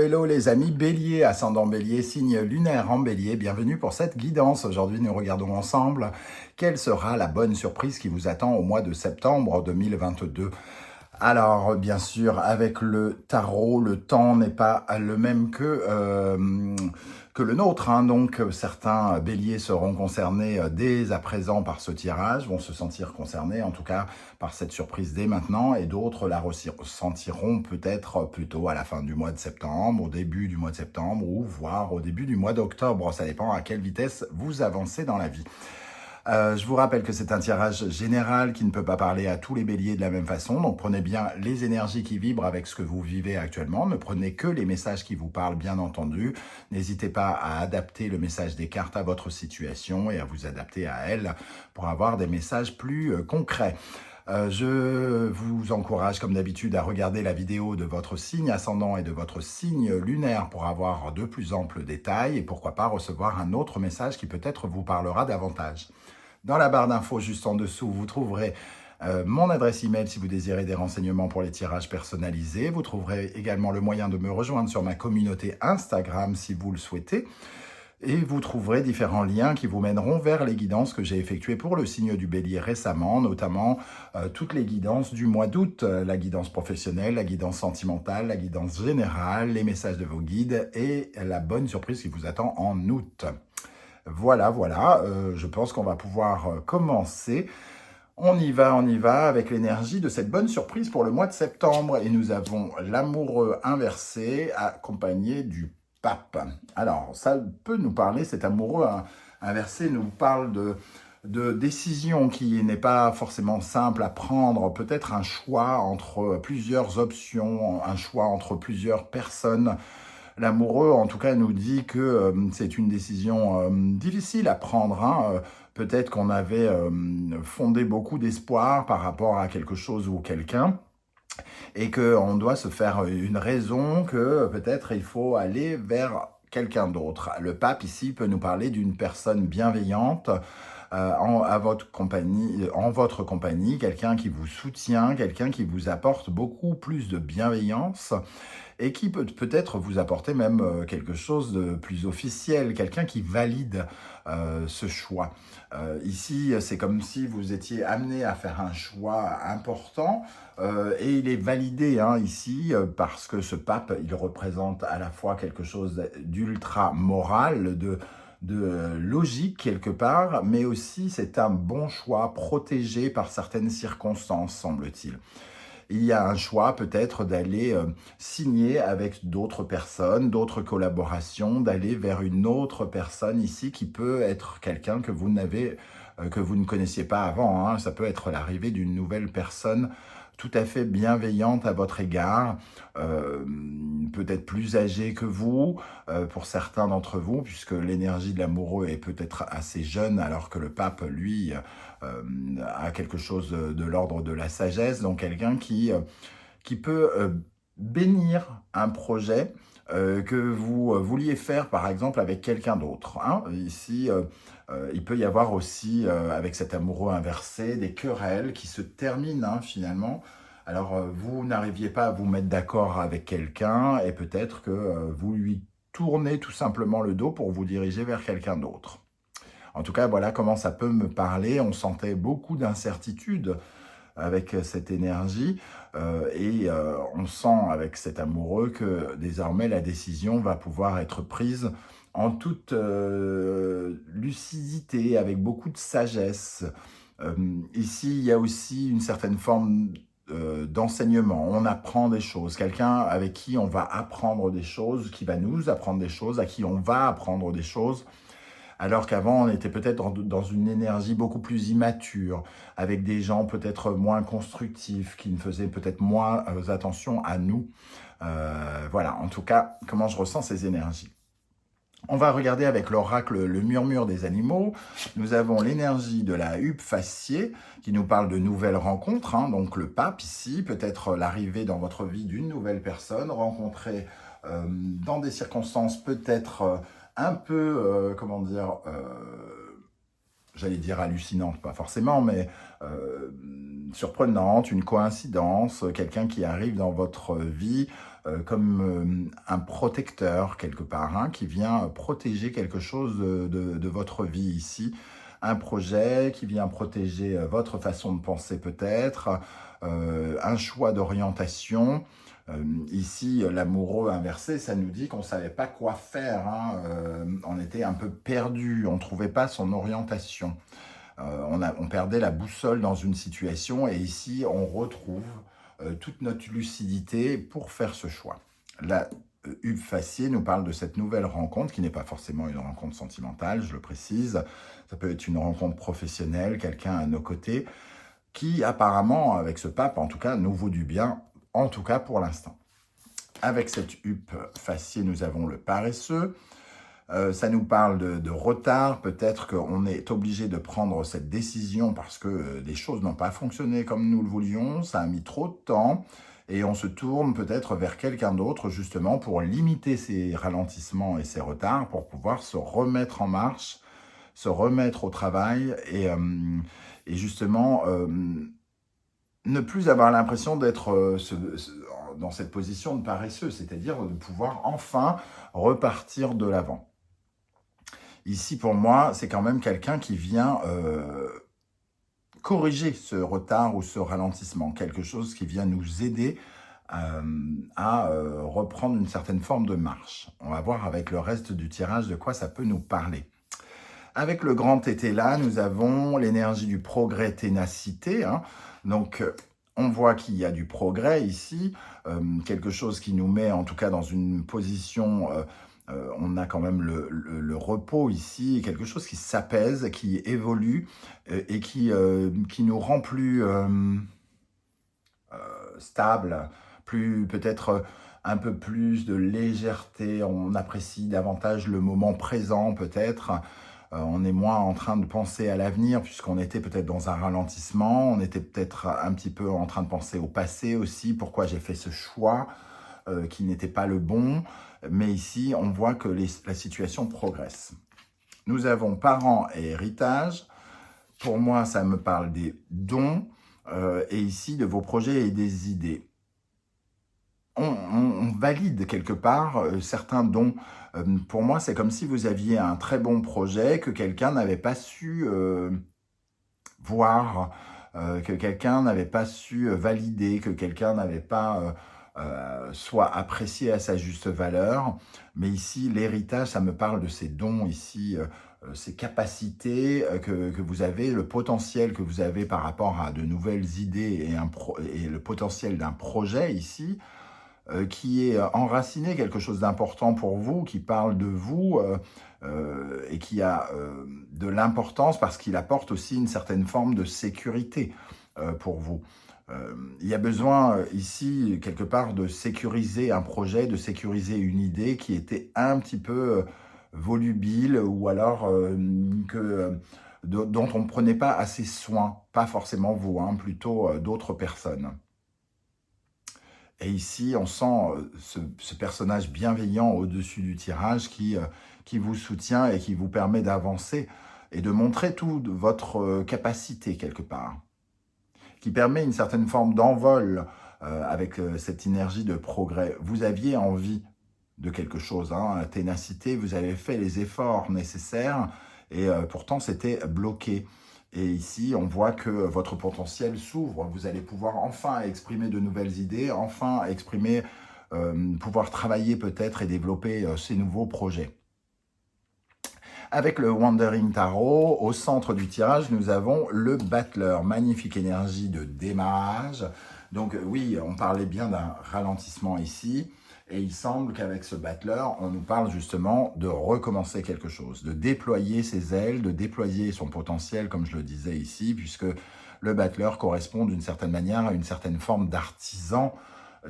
hello les amis Bélier, ascendant Bélier, signe lunaire en Bélier, bienvenue pour cette guidance. Aujourd'hui nous regardons ensemble quelle sera la bonne surprise qui vous attend au mois de septembre 2022. Alors, bien sûr, avec le tarot, le temps n'est pas le même que le nôtre. Donc, certains béliers seront concernés dès à présent par ce tirage, vont se sentir concernés, en tout cas, par cette surprise dès maintenant, et d'autres la ressentiront peut-être plutôt à la fin du mois de septembre, au début du mois de septembre, ou voire au début du mois d'octobre. Ça dépend à quelle vitesse vous avancez dans la vie. Je vous rappelle que c'est un tirage général qui ne peut pas parler à tous les béliers de la même façon, donc prenez bien les énergies qui vibrent avec ce que vous vivez actuellement, ne prenez que les messages qui vous parlent bien entendu, n'hésitez pas à adapter le message des cartes à votre situation et à vous adapter à elle pour avoir des messages plus concrets. Je vous encourage comme d'habitude à regarder la vidéo de votre signe ascendant et de votre signe lunaire pour avoir de plus amples détails et pourquoi pas recevoir un autre message qui peut-être vous parlera davantage. Dans la barre d'infos juste en dessous, vous trouverez mon adresse email si vous désirez des renseignements pour les tirages personnalisés. Vous trouverez également le moyen de me rejoindre sur ma communauté Instagram si vous le souhaitez. Et vous trouverez différents liens qui vous mèneront vers les guidances que j'ai effectuées pour le signe du Bélier récemment, notamment toutes les guidances du mois d'août, la guidance professionnelle, la guidance sentimentale, la guidance générale, les messages de vos guides et la bonne surprise qui vous attend en août. Voilà, je pense qu'on va pouvoir commencer. On y va avec l'énergie de cette bonne surprise pour le mois de septembre. Et nous avons l'amoureux inversé accompagné du pape. Alors, ça peut nous parler, cet amoureux inversé nous parle de décision qui n'est pas forcément simple à prendre, peut-être un choix entre plusieurs options, un choix entre plusieurs personnes. L'amoureux, en tout cas, nous dit que c'est une décision difficile à prendre. Peut-être qu'on avait fondé beaucoup d'espoir par rapport à quelque chose ou quelqu'un et qu'on doit se faire une raison que peut-être il faut aller vers quelqu'un d'autre. Le pape ici peut nous parler d'une personne bienveillante en votre compagnie, quelqu'un qui vous soutient, quelqu'un qui vous apporte beaucoup plus de bienveillance et qui peut peut-être vous apporter même quelque chose de plus officiel, quelqu'un qui valide ce choix. Ici, c'est comme si vous étiez amené à faire un choix important et il est validé ici parce que ce pape, il représente à la fois quelque chose d'ultra moral, de logique quelque part, mais aussi c'est un bon choix protégé par certaines circonstances, semble-t-il. Il y a un choix peut-être d'aller signer avec d'autres personnes, d'autres collaborations, d'aller vers une autre personne ici qui peut être quelqu'un que vous ne connaissiez pas avant. Ça peut être l'arrivée d'une nouvelle personne tout à fait bienveillante à votre égard, peut-être plus âgée que vous, pour certains d'entre vous, puisque l'énergie de l'amoureux est peut-être assez jeune, alors que le pape, lui, a quelque chose de l'ordre de la sagesse, donc quelqu'un qui peut bénir un projet que vous vouliez faire, par exemple, avec quelqu'un d'autre. Ici, il peut y avoir aussi, avec cet amoureux inversé, des querelles qui se terminent finalement. Alors, vous n'arriviez pas à vous mettre d'accord avec quelqu'un et peut-être que vous lui tournez tout simplement le dos pour vous diriger vers quelqu'un d'autre. En tout cas, voilà comment ça peut me parler. On sentait beaucoup d'incertitude avec cette énergie et on sent avec cet amoureux que désormais la décision va pouvoir être prise en toute lucidité, avec beaucoup de sagesse. Ici, il y a aussi une certaine forme d'enseignement. On apprend des choses. Quelqu'un avec qui on va apprendre des choses, qui va nous apprendre des choses, à qui on va apprendre des choses. Alors qu'avant, on était peut-être dans une énergie beaucoup plus immature, avec des gens peut-être moins constructifs, qui ne faisaient peut-être moins attention à nous. Voilà, en tout cas, comment je ressens ces énergies. On va regarder avec l'oracle le murmure des animaux. Nous avons l'énergie de la huppe faciée qui nous parle de nouvelles rencontres. Donc le pape ici, peut-être l'arrivée dans votre vie d'une nouvelle personne, rencontrée dans des circonstances peut-être un peu, j'allais dire hallucinante, pas forcément, mais euh, surprenante, une coïncidence, quelqu'un qui arrive dans votre vie comme un protecteur quelque part, hein, qui vient protéger quelque chose de votre vie ici. Un projet qui vient protéger votre façon de penser peut-être, un choix d'orientation. Ici, l'amoureux inversé, ça nous dit qu'on ne savait pas quoi faire, hein, on était un peu perdu, on ne trouvait pas son orientation. On perdait la boussole dans une situation et ici, on retrouve toute notre lucidité pour faire ce choix. La Hugues Fassier nous parle de cette nouvelle rencontre qui n'est pas forcément une rencontre sentimentale, je le précise. Ça peut être une rencontre professionnelle, quelqu'un à nos côtés qui apparemment, avec ce pape, en tout cas, nous vaut du bien, en tout cas pour l'instant. Avec cette huppe Fassier, nous avons le paresseux. Ça nous parle de retard, peut-être qu'on est obligé de prendre cette décision parce que les choses n'ont pas fonctionné comme nous le voulions, ça a mis trop de temps, et on se tourne peut-être vers quelqu'un d'autre justement pour limiter ces ralentissements et ces retards, pour pouvoir se remettre en marche, se remettre au travail, et justement ne plus avoir l'impression d'être dans cette position de paresseux, c'est-à-dire de pouvoir enfin repartir de l'avant. Ici, pour moi, c'est quand même quelqu'un qui vient corriger ce retard ou ce ralentissement, quelque chose qui vient nous aider à reprendre une certaine forme de marche. On va voir avec le reste du tirage de quoi ça peut nous parler. Avec le grand tété là, nous avons l'énergie du progrès, ténacité, hein. Donc, on voit qu'il y a du progrès ici, quelque chose qui nous met en tout cas dans une position... on a quand même le repos ici, quelque chose qui s'apaise, qui évolue et qui nous rend plus stable, plus peut-être un peu plus de légèreté, on apprécie davantage le moment présent peut-être, on est moins en train de penser à l'avenir puisqu'on était peut-être dans un ralentissement, on était peut-être un petit peu en train de penser au passé aussi, pourquoi j'ai fait ce choix qui n'était pas le bon, mais ici on voit que la situation progresse. Nous avons parents et héritage, pour moi ça me parle des dons, et ici de vos projets et des idées. On valide quelque part certains dons. Pour moi, c'est comme si vous aviez un très bon projet que quelqu'un n'avait pas su voir, que quelqu'un n'avait pas su valider, que quelqu'un n'avait pas soit apprécié à sa juste valeur. Mais ici, l'héritage, ça me parle de ces dons ici, ces capacités que vous avez, le potentiel que vous avez par rapport à de nouvelles idées et le potentiel d'un projet ici, qui est enraciné, quelque chose d'important pour vous, qui parle de vous et qui a de l'importance parce qu'il apporte aussi une certaine forme de sécurité pour vous. Il y a besoin ici, quelque part, de sécuriser un projet, de sécuriser une idée qui était un petit peu volubile ou alors dont on ne prenait pas assez soin, pas forcément vous, hein, plutôt d'autres personnes. Et ici, on sent ce personnage bienveillant au-dessus du tirage qui vous soutient et qui vous permet d'avancer et de montrer toute votre capacité quelque part, qui permet une certaine forme d'envol avec cette énergie de progrès. Vous aviez envie de quelque chose, hein, la ténacité, vous avez fait les efforts nécessaires et pourtant c'était bloqué. Et ici, on voit que votre potentiel s'ouvre. Vous allez pouvoir enfin exprimer de nouvelles idées, enfin exprimer, pouvoir travailler peut-être et développer ces nouveaux projets. Avec le Wandering Tarot, au centre du tirage, nous avons le Battleur. Magnifique énergie de démarrage. Donc oui, on parlait bien d'un ralentissement ici. Et il semble qu'avec ce battleur, on nous parle justement de recommencer quelque chose, de déployer ses ailes, de déployer son potentiel, comme je le disais ici, puisque le battleur correspond d'une certaine manière à une certaine forme d'artisan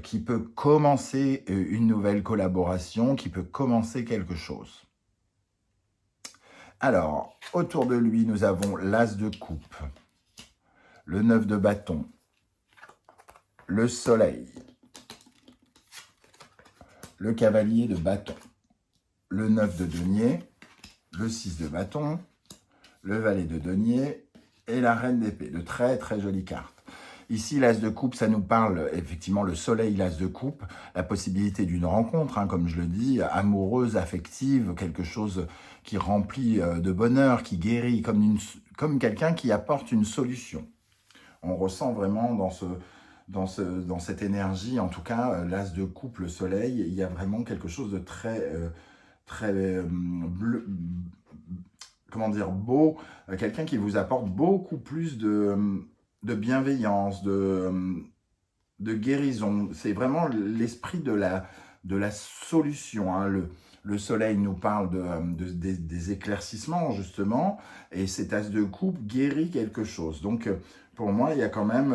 qui peut commencer une nouvelle collaboration, qui peut commencer quelque chose. Alors, autour de lui, nous avons l'As de coupe, le 9 de bâton, le soleil, le cavalier de bâton, le 9 de denier, le 6 de bâton, le valet de denier et la reine d'épée. De très très jolies cartes. Ici, l'as de coupe, ça nous parle effectivement le soleil, l'as de coupe, la possibilité d'une rencontre, hein, comme je le dis, amoureuse, affective, quelque chose qui remplit de bonheur, qui guérit, comme quelqu'un qui apporte une solution. On ressent vraiment dans cette énergie, en tout cas, l'as de coupe, le soleil, il y a vraiment quelque chose de très bleu, comment dire, beau, quelqu'un qui vous apporte beaucoup plus de bienveillance, de guérison. C'est vraiment l'esprit de la solution. Hein. Le soleil nous parle des éclaircissements, justement, et cet as de coupe guérit quelque chose. Donc, pour moi, il y a quand même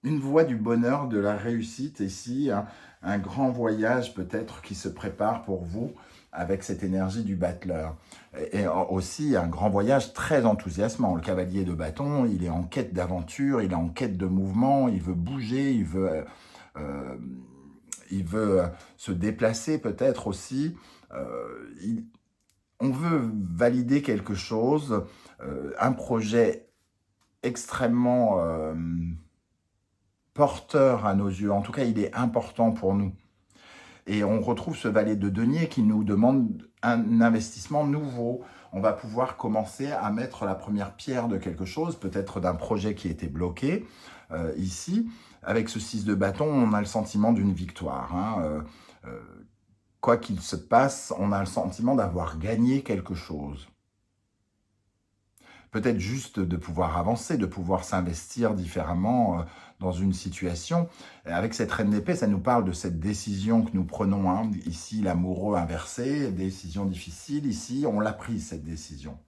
une voie du bonheur, de la réussite ici, hein, un grand voyage peut-être qui se prépare pour vous avec cette énergie du battleur. Et aussi un grand voyage très enthousiasmant. Le cavalier de bâton, il est en quête d'aventure, il est en quête de mouvement, il veut bouger, il veut se déplacer peut-être aussi. On veut valider quelque chose, un projet extrêmement porteur à nos yeux. En tout cas, il est important pour nous. Et on retrouve ce valet de denier qui nous demande un investissement nouveau. On va pouvoir commencer à mettre la première pierre de quelque chose, peut-être d'un projet qui était bloqué. Ici, avec ce 6 de bâton, on a le sentiment d'une victoire. Hein. Quoi qu'il se passe, on a le sentiment d'avoir gagné quelque chose. Peut-être juste de pouvoir avancer, de pouvoir s'investir différemment dans une situation. Avec cette reine d'épée, ça nous parle de cette décision que nous prenons. Hein. Ici, l'amoureux inversé, décision difficile. Ici, on l'a prise, cette décision.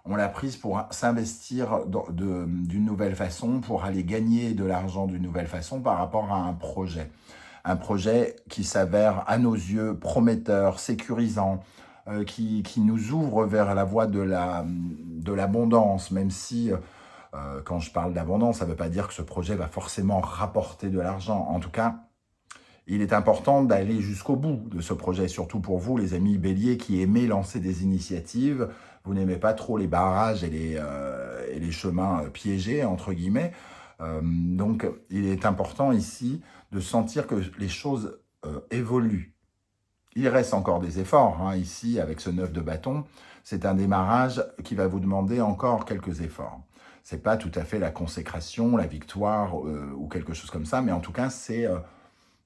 On l'a prise pour s'investir d'une nouvelle façon, pour aller gagner de l'argent d'une nouvelle façon par rapport à un projet. Un projet qui s'avère à nos yeux prometteur, sécurisant, qui nous ouvre vers la voie de l'abondance, même si, quand je parle d'abondance, ça ne veut pas dire que ce projet va forcément rapporter de l'argent. En tout cas, il est important d'aller jusqu'au bout de ce projet, surtout pour vous, les amis béliers, qui aimez lancer des initiatives. Vous n'aimez pas trop les barrages et les chemins piégés, entre guillemets. Donc, il est important ici de sentir que les choses évoluent. Il reste encore des efforts, hein, ici, avec ce 9 de bâton. C'est un démarrage qui va vous demander encore quelques efforts. Ce n'est pas tout à fait la consécration, la victoire ou quelque chose comme ça, mais en tout cas, c'est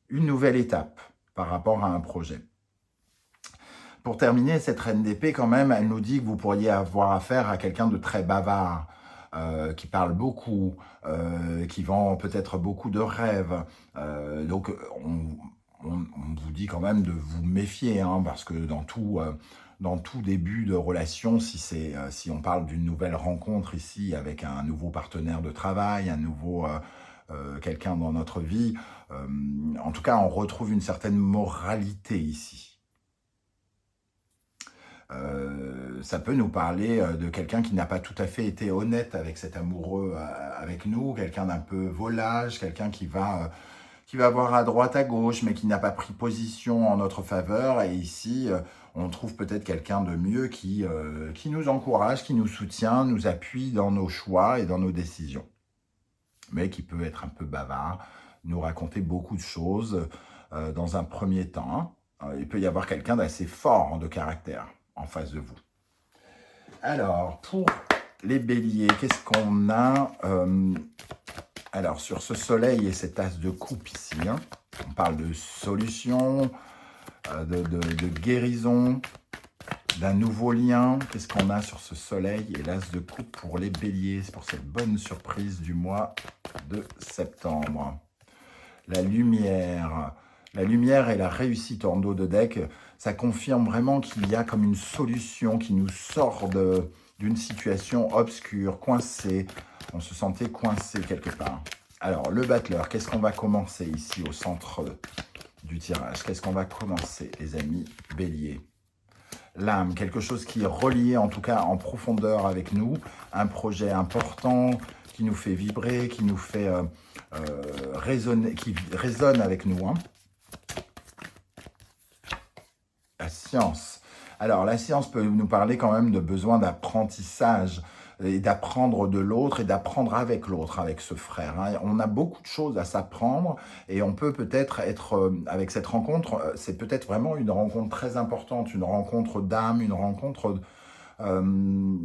une nouvelle étape par rapport à un projet. Pour terminer, cette reine d'épée, quand même, elle nous dit que vous pourriez avoir affaire à quelqu'un de très bavard, qui parle beaucoup, qui vend peut-être beaucoup de rêves. Donc, on vous dit quand même de vous méfier, hein, parce que dans tout début de relation, si on parle d'une nouvelle rencontre ici avec un nouveau partenaire de travail, un nouveau quelqu'un dans notre vie, en tout cas, on retrouve une certaine moralité ici. Ça peut nous parler de quelqu'un qui n'a pas tout à fait été honnête avec cet amoureux avec nous, quelqu'un d'un peu volage, quelqu'un qui va voir à droite, à gauche, mais qui n'a pas pris position en notre faveur. Et ici, on trouve peut-être quelqu'un de mieux qui nous encourage, qui nous soutient, nous appuie dans nos choix et dans nos décisions. Mais qui peut être un peu bavard, nous raconter beaucoup de choses dans un premier temps. Il peut y avoir quelqu'un d'assez fort de caractère en face de vous. Alors, pour les béliers, qu'est-ce qu'on a alors, sur ce soleil et cet as de coupe ici, hein, on parle de solution, de guérison, d'un nouveau lien. Qu'est-ce qu'on a sur ce soleil et l'as de coupe pour les béliers? C'est pour cette bonne surprise du mois de septembre. La lumière et la réussite en dos de deck, ça confirme vraiment qu'il y a comme une solution qui nous sort d'une situation obscure, coincée. On se sentait coincé quelque part. Alors, le battleur, qu'est-ce qu'on va commencer ici au centre du tirage? Qu'est-ce qu'on va commencer, les amis béliers? L'âme, quelque chose qui est relié, en tout cas en profondeur avec nous. Un projet important qui nous fait vibrer, qui nous fait résonner, qui résonne avec nous. Hein. La science. Alors, la science peut nous parler quand même de besoin d'apprentissage et d'apprendre de l'autre et d'apprendre avec l'autre, avec ce frère, hein. On a beaucoup de choses à s'apprendre et on peut peut-être être, avec cette rencontre, c'est peut-être vraiment une rencontre très importante, une rencontre d'âme, une rencontre, euh,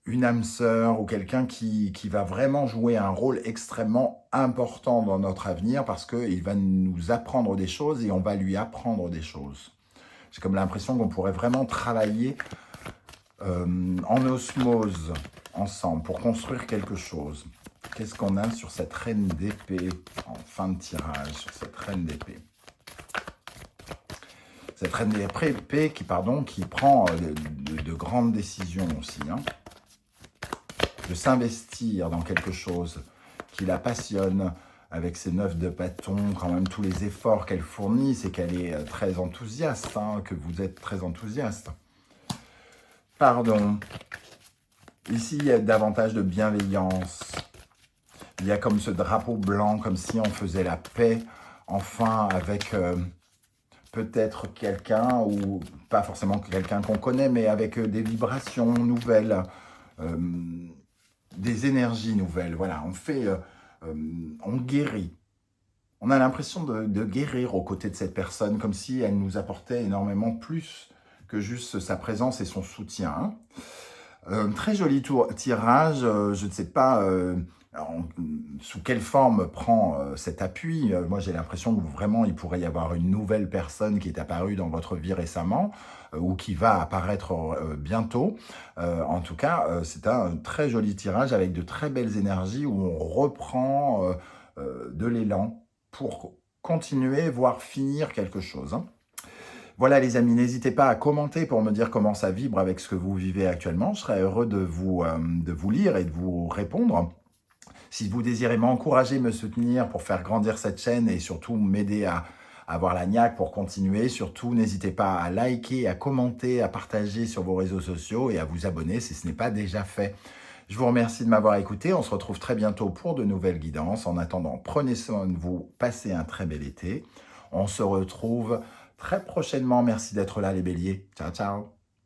une âme sœur ou quelqu'un qui va vraiment jouer un rôle extrêmement important dans notre avenir parce qu'il va nous apprendre des choses et on va lui apprendre des choses. J'ai comme l'impression qu'on pourrait vraiment travailler en osmose ensemble pour construire quelque chose. Qu'est-ce qu'on a sur cette reine d'épée en fin de tirage, sur cette reine d'épée? Cette reine d'épée qui prend de grandes décisions aussi, hein, de s'investir dans quelque chose qui la passionne, avec ses 9 de bâton, quand même tous les efforts qu'elle fournit, c'est qu'elle est très enthousiaste, hein, que vous êtes très enthousiaste. Pardon. Ici, il y a davantage de bienveillance. Il y a comme ce drapeau blanc, comme si on faisait la paix, enfin, avec peut-être quelqu'un, ou pas forcément quelqu'un qu'on connaît, mais avec des vibrations nouvelles, des énergies nouvelles. Voilà, on guérit. On a l'impression de guérir aux côtés de cette personne, comme si elle nous apportait énormément plus que juste sa présence et son soutien. Très joli tirage, je ne sais pas sous quelle forme prend cet appui. Moi, j'ai l'impression que vraiment, il pourrait y avoir une nouvelle personne qui est apparue dans votre vie récemment ou qui va apparaître bientôt. En tout cas, c'est un très joli tirage avec de très belles énergies où on reprend de l'élan pour continuer, voire finir quelque chose, hein. Voilà les amis, n'hésitez pas à commenter pour me dire comment ça vibre avec ce que vous vivez actuellement. Je serais heureux de vous lire et de vous répondre. Si vous désirez m'encourager, me soutenir pour faire grandir cette chaîne et surtout m'aider à avoir la niaque pour continuer, surtout n'hésitez pas à liker, à commenter, à partager sur vos réseaux sociaux et à vous abonner si ce n'est pas déjà fait. Je vous remercie de m'avoir écouté. On se retrouve très bientôt pour de nouvelles guidances. En attendant, prenez soin de vous, passez un très bel été. On se retrouve très prochainement. Merci d'être là les béliers. Ciao, ciao.